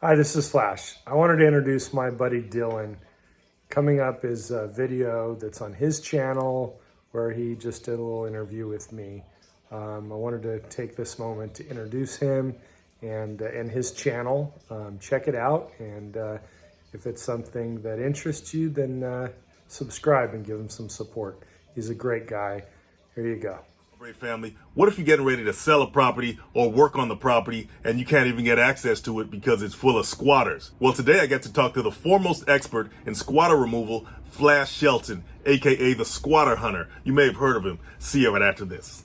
Hi, this is Flash. I wanted to introduce my buddy Dylan. Coming up is a video that's on his channel where he just did a little interview with me. I wanted to take this moment to introduce him and his channel. Check it out, and if it's something that interests you, then subscribe and give him some support. He's a great guy. Here you go. Family, what if you're getting ready to sell a property or work on the property and you can't even get access to it because it's full of squatters? Well, today I get to talk to the foremost expert in squatter removal, Flash Shelton, aka the Squatter Hunter. You may have heard of him. See you right after this.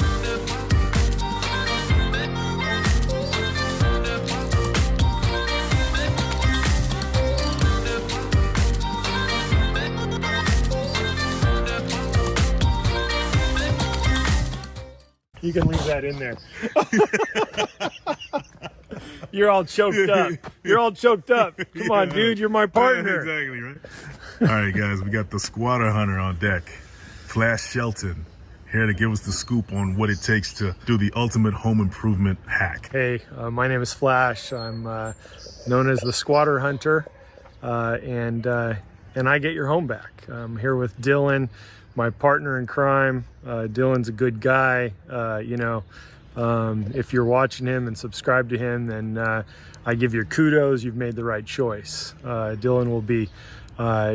You can leave that in there. You're all choked up. You're all choked up. Come on, dude. You're my partner. Exactly, right? All right, guys. We got the Squatter Hunter on deck. Flash Shelton, here to give us the scoop on what it takes to do the ultimate home improvement hack. Hey, my name is Flash. I'm known as the Squatter Hunter, and I get your home back. I'm here with Dylan, my partner in crime. Dylan's a good guy. If you're watching him and subscribe to him, then I give you kudos. You've made the right choice. Dylan will be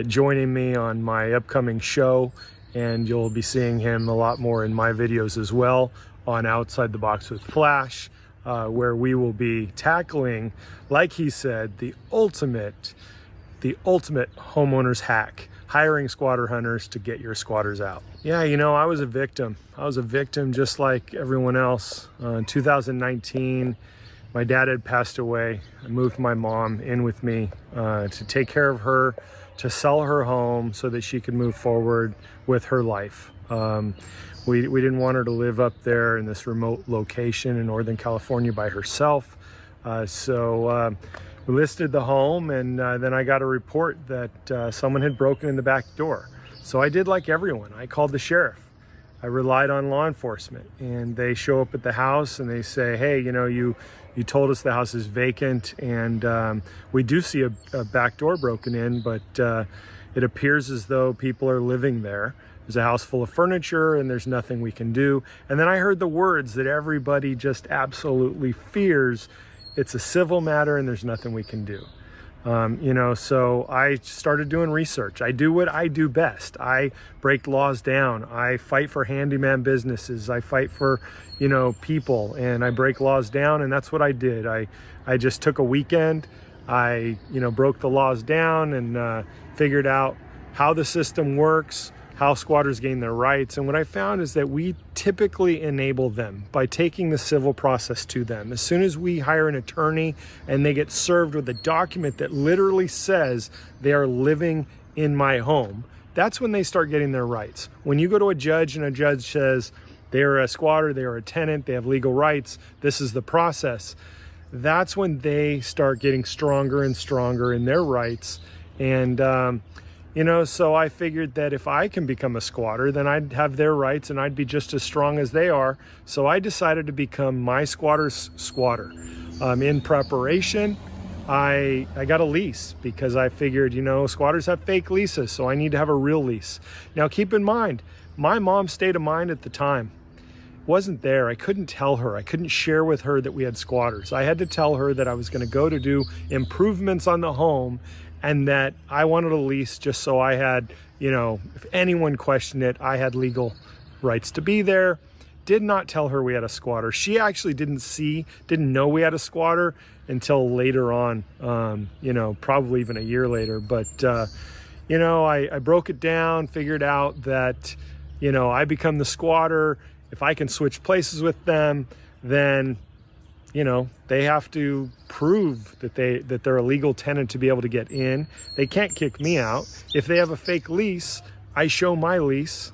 joining me on my upcoming show, and you'll be seeing him a lot more in my videos as well on Outside the Box with Flash, where we will be tackling, like he said, the ultimate homeowner's hack. Hiring squatter hunters to get your squatters out. Yeah, I was a victim. I was a victim just like everyone else. In 2019, my dad had passed away. I moved my mom in with me to take care of her, to sell her home so that she could move forward with her life. We didn't want her to live up there in this remote location in Northern California by herself. We listed the home, and then I got a report that someone had broken in the back door. So I did like everyone. I called the sheriff. I relied on law enforcement, and they show up at the house and they say, hey, you told us the house is vacant, and we do see a back door broken in, but it appears as though people are living there. There's a house full of furniture and there's nothing we can do. And then I heard the words that everybody just absolutely fears. It's a civil matter and there's nothing we can do. So I started doing research. I do what I do best. I break laws down. I fight for handyman businesses. I fight for, people, and I break laws down, and that's what I did. I just took a weekend. I, broke the laws down and figured out how the system works, how squatters gain their rights. And what I found is that we typically enable them by taking the civil process to them. As soon as we hire an attorney and they get served with a document that literally says they are living in my home, that's when they start getting their rights. When you go to a judge and a judge says they are a squatter, they are a tenant, they have legal rights, this is the process, that's when they start getting stronger and stronger in their rights. And so I figured that if I can become a squatter, then I'd have their rights and I'd be just as strong as they are. So I decided to become my squatter's squatter. In preparation, I got a lease because I figured, squatters have fake leases, so I need to have a real lease. Now, keep in mind, my mom's state of mind at the time wasn't there. I couldn't tell her. I couldn't share with her that we had squatters. I had to tell her that I was going to go to do improvements on the home, and that I wanted a lease just so I had, if anyone questioned it, I had legal rights to be there. Did not tell her we had a squatter. She actually didn't know we had a squatter until later on, probably even a year later. But, I broke it down, figured out that, I become the squatter. If I can switch places with them, then they have to prove that they're a legal tenant to be able to get in. They can't kick me out. If they have a fake lease, I show my lease.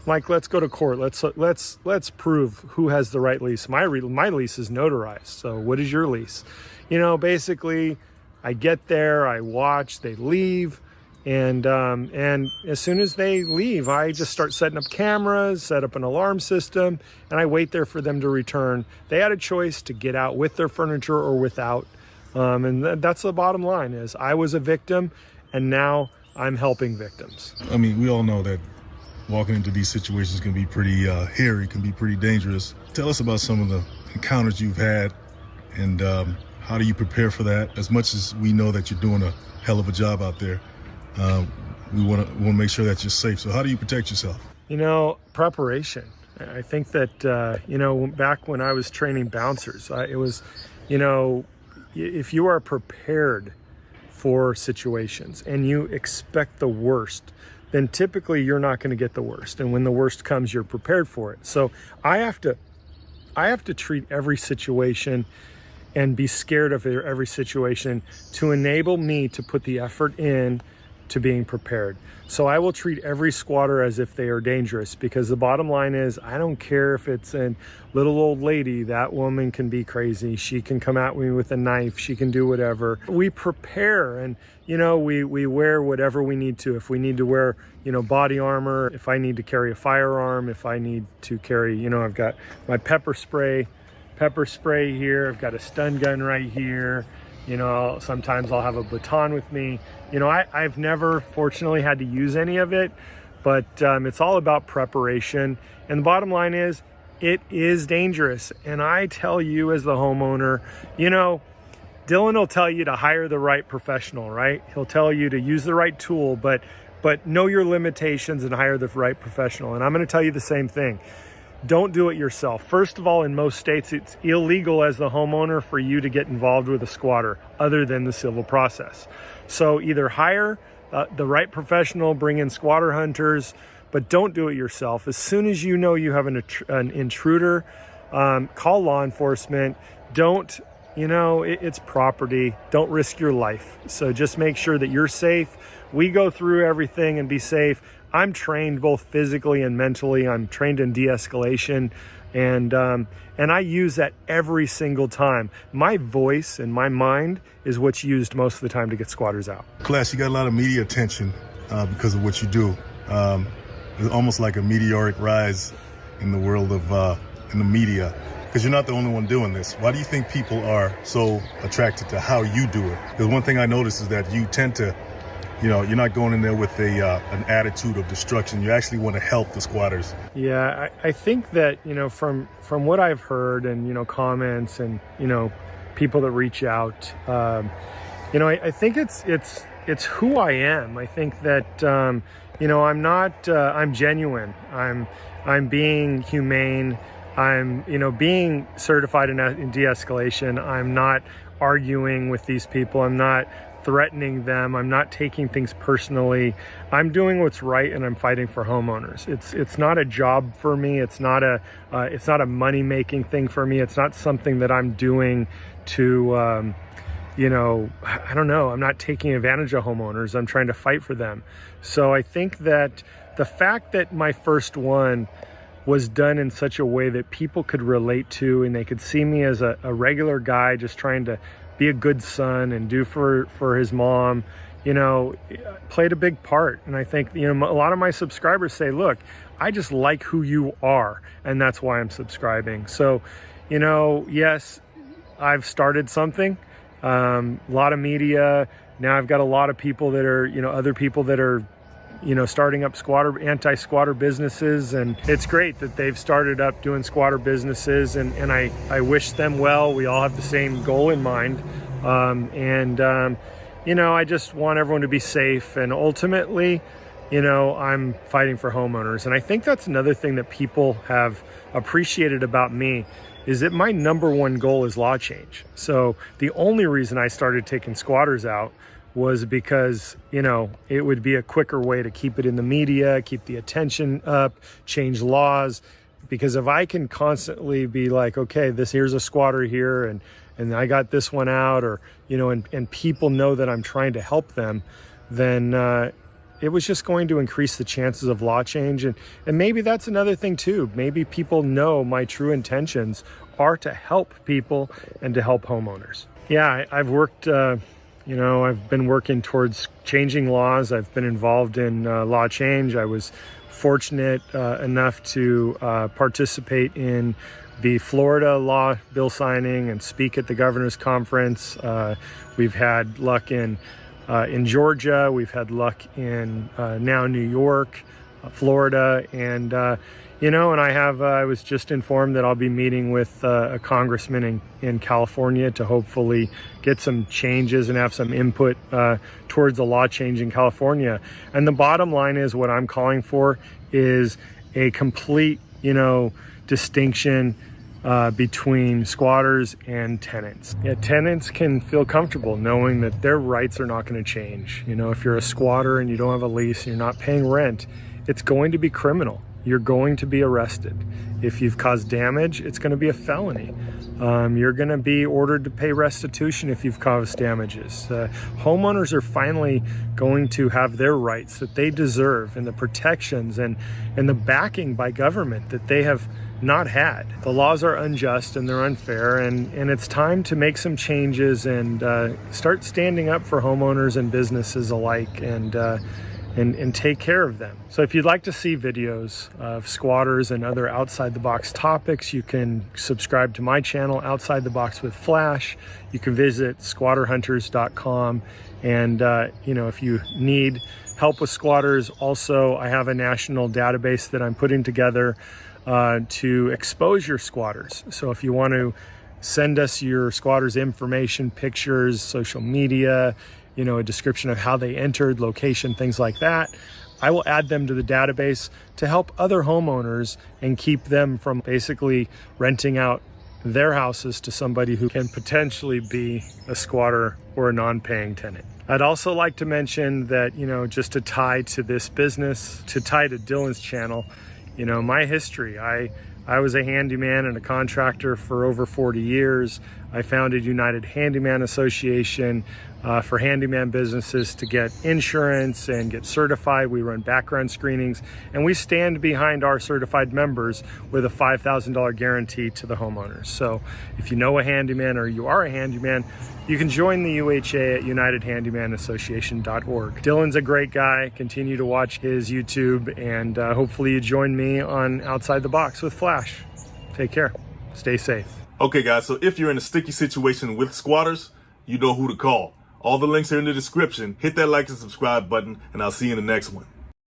Like, let's go to court. Let's prove who has the right lease. My lease is notarized. So what is your lease? Basically, I get there, I watch, they leave. And as soon as they leave, I just start setting up cameras, set up an alarm system, and I wait there for them to return. They had a choice to get out with their furniture or without. And that's the bottom line is I was a victim and now I'm helping victims. I mean, we all know that walking into these situations can be pretty hairy, can be pretty dangerous. Tell us about some of the encounters you've had and how do you prepare for that? As much as we know that you're doing a hell of a job out there, we want to make sure that you're safe. So how do you protect yourself? Preparation. I think that, back when I was training bouncers, it was, if you are prepared for situations and you expect the worst, then typically you're not going to get the worst. And when the worst comes, you're prepared for it. So I have to treat every situation and be scared of every situation to enable me to put the effort in to being prepared. So I will treat every squatter as if they are dangerous, because the bottom line is I don't care if it's a little old lady. That woman can be crazy. She can come at me with a knife. She can do whatever. We prepare and, we wear whatever we need to. If we need to wear, body armor, if I need to carry a firearm, if I need to carry, I've got my pepper spray here. I've got a stun gun right here. Sometimes I'll have a baton with me. I've never fortunately had to use any of it, but it's all about preparation. And the bottom line is it is dangerous. And I tell you as the homeowner, Dillon will tell you to hire the right professional, right? He'll tell you to use the right tool, but know your limitations and hire the right professional. And I'm going to tell you the same thing. Don't do it yourself. First of all, in most states, it's illegal as the homeowner for you to get involved with a squatter other than the civil process. So either hire the right professional, bring in squatter hunters, but don't do it yourself. As soon as you know you have an intruder, call law enforcement. Don't, it's property. Don't risk your life. So just make sure that you're safe. We go through everything and be safe. I'm trained both physically and mentally. I'm trained in de-escalation, and I use that every single time. My voice and my mind is what's used most of the time to get squatters out. Class, you got a lot of media attention because of what you do. It's almost like a meteoric rise in the world of in the media, because you're not the only one doing this. Why do you think people are so attracted to how you do it? Because one thing I noticed is that you tend to, you're not going in there with an attitude of destruction. You actually want to help the squatters. Yeah, I think that, from what I've heard and, comments and, people that reach out, I think it's who I am. I think that, I'm not, I'm genuine. I'm being humane. I'm, being certified in de-escalation. I'm not arguing with these people. I'm not threatening them. I'm not taking things personally. I'm doing what's right, and I'm fighting for homeowners. It's not a job for me. It's not a money-making thing for me. It's not something that I'm doing to, I don't know. I'm not taking advantage of homeowners. I'm trying to fight for them. So I think that the fact that my first one was done in such a way that people could relate to, and they could see me as a regular guy just trying to be a good son and do for his mom, played a big part. And I think, a lot of my subscribers say, look, I just like who you are, and that's why I'm subscribing. So, yes, I've started something, a lot of media. Now I've got a lot of people that are, other people that are, starting up anti-squatter businesses, and it's great that they've started up doing squatter businesses, and I wish them well. We all have the same goal in mind, I just want everyone to be safe, and ultimately, I'm fighting for homeowners. And I think that's another thing that people have appreciated about me, is that my number one goal is law change. So the only reason I started taking squatters out was because, it would be a quicker way to keep it in the media, keep the attention up, change laws. Because if I can constantly be like, okay, here's a squatter here, and I got this one out, or, and people know that I'm trying to help them, then it was just going to increase the chances of law change. And maybe that's another thing too. Maybe people know my true intentions are to help people and to help homeowners. Yeah, I've worked, I've been working towards changing laws. I've been involved in law change. I was fortunate enough to participate in the Florida law bill signing and speak at the governor's conference. We've had luck in Georgia. We've had luck in now New York, Florida, and and I was just informed that I'll be meeting with a congressman in California to hopefully get some changes and have some input towards the law change in California. And the bottom line is, what I'm calling for is a complete, distinction between squatters and tenants. Yeah, tenants can feel comfortable knowing that their rights are not going to change. If you're a squatter and you don't have a lease and you're not paying rent, it's going to be criminal. You're going to be arrested. If you've caused damage, it's going to be a felony. You're going to be ordered to pay restitution if you've caused damages. Homeowners are finally going to have their rights that they deserve, and the protections and the backing by government that they have not had. The laws are unjust and they're unfair, and it's time to make some changes and start standing up for homeowners and businesses alike, and take care of them. So if you'd like to see videos of squatters and other outside the box topics, you can subscribe to my channel, Outside the Box with Flash. You can visit squatterhunters.com. And if you need help with squatters, also I have a national database that I'm putting together to expose your squatters. So if you want to send us your squatters information, pictures, social media, a description of how they entered, location, things like that, I will add them to the database to help other homeowners and keep them from basically renting out their houses to somebody who can potentially be a squatter or a non-paying tenant. I'd also like to mention that, just to tie to this business, to tie to Dillon's channel, my history. I was a handyman and a contractor for over 40 years. I founded United Handyman Association for handyman businesses to get insurance and get certified. We run background screenings, and we stand behind our certified members with a $5,000 guarantee to the homeowners. So if you know a handyman or you are a handyman, you can join the UHA at UnitedHandymanAssociation.org. Dillon's a great guy. Continue to watch his YouTube, and hopefully you join me on Outside the Box with Flash. Take care. Stay safe. Okay, guys, so if you're in a sticky situation with squatters, you know who to call. All the links are in the description. Hit that like and subscribe button, and I'll see you in the next one.